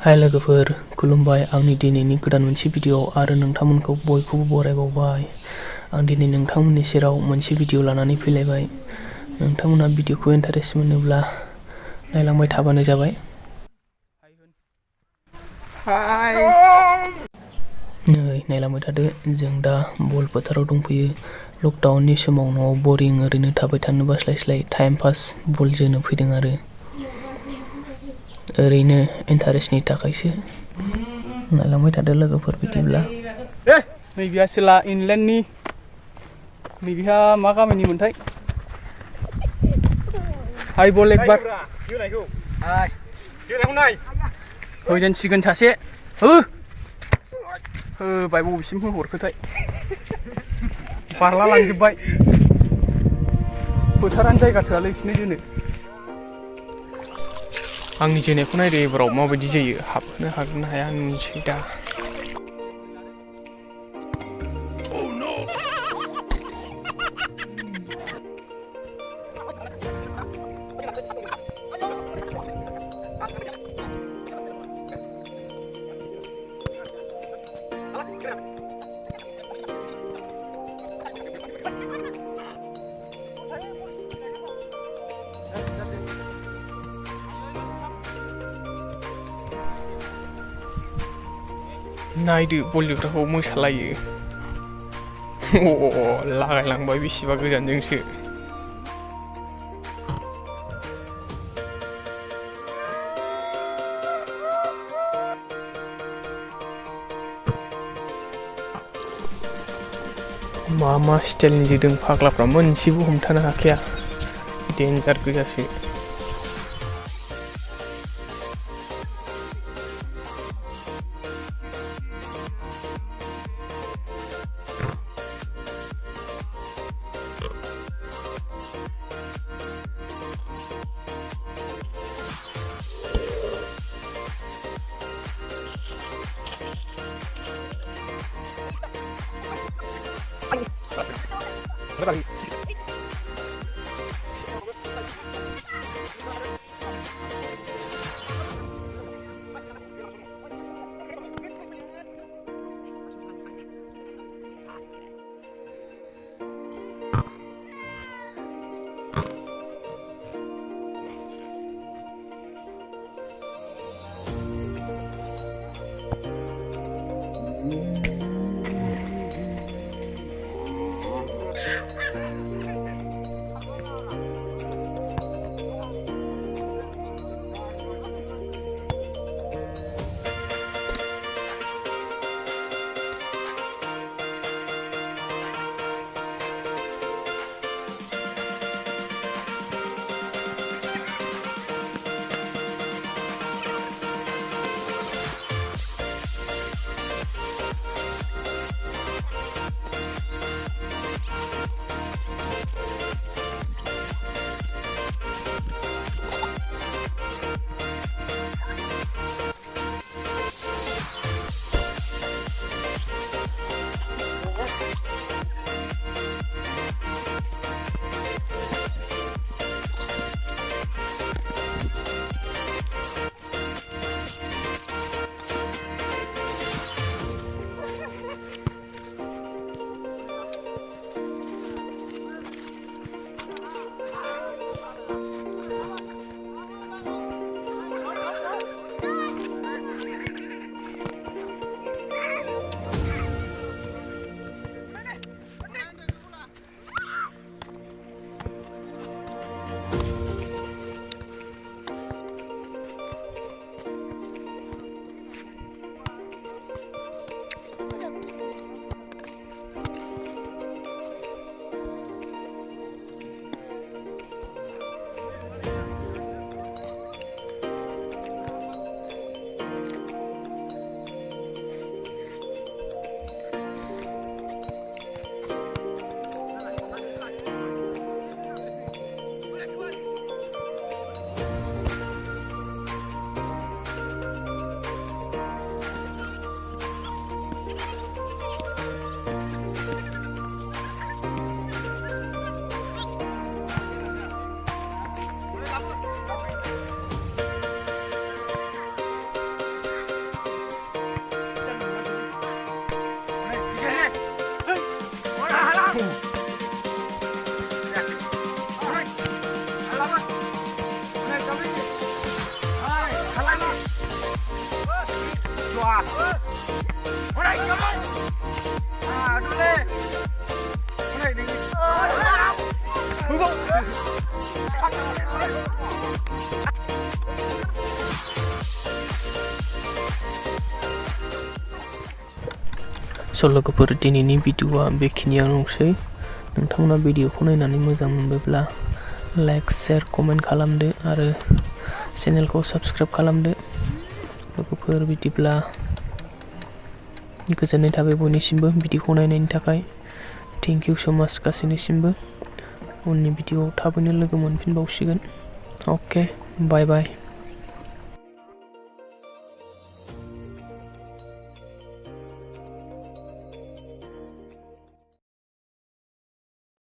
हाय लोगोफोर खुलुमबाय आंनि दिनैनि गोदान मोनसे भिडिअ आरो नोंथांमोनखौ बयखौबो बरायबावबाय आं दिनै नोंथांमोननि सेराव मोनसे भिडिअ लानानै फैलायबाय नोंथांमोना भिडिअखौ इन्टारेस्ट मोनोब्ला नायलांबाय थाबानो जाबाय हाय नै नायलांबाय थादो जों दा बल फोथाराव दंफैयो लकडाउननि समाव न'आव बरिं ओरैनो थाबाय थानो बास्लायस्लाय टाइम पास बल जोनो फैदों आरो ओरैनो इन्टारेस्टनि थाखायसो नायलांबाय थादो लोगोफोर बिदिब्ला नैबेहा सिला इंलेन्डनि नैबेहा मा गामिनि मोनथाय हाय बल एकबार हाय जोनायखौ नाय होजेनसिगोन सासे होबाय बबेसिम हरखोथाय बारला लांजोबबाय फोथारानो जायगा थोआलै बिसोरनो जोनो आंनि जोनायखौ नायदो एबाराव माबायदि जायो हाबनो हागोन ना हाया नुसै दा नायदो बल जोग्राखौ मोसालायो लागायलांबाय बेसेबा गोजानजोंसो मा स्टाइलनि जोदों फाग्लाफ्रा मोनसेबो हमथानो हाखाया डेन्जार गोजासो स' लोगोफोर दिनैनि भिडिअ'आ बेखिनियानोसै नोंथांमोना भिडिअ'खौ नायनानै मोजां मोनबायब्ला लाइक शेयार कमेन्ट खालामदो आरो चेनेलखौ साबस्क्राइब खालामदो लोगोफोर बिदिब्ला गोजोननाय थाबाय बयनिसिमबो भिडिअ'खौ नायनायनि थाखाय थेंक इउ स' माच गासैनिसिमबो उननि भिडिअ'आव थाबैनो लोगो मोनफिनबावसिगोन अके बाय बाय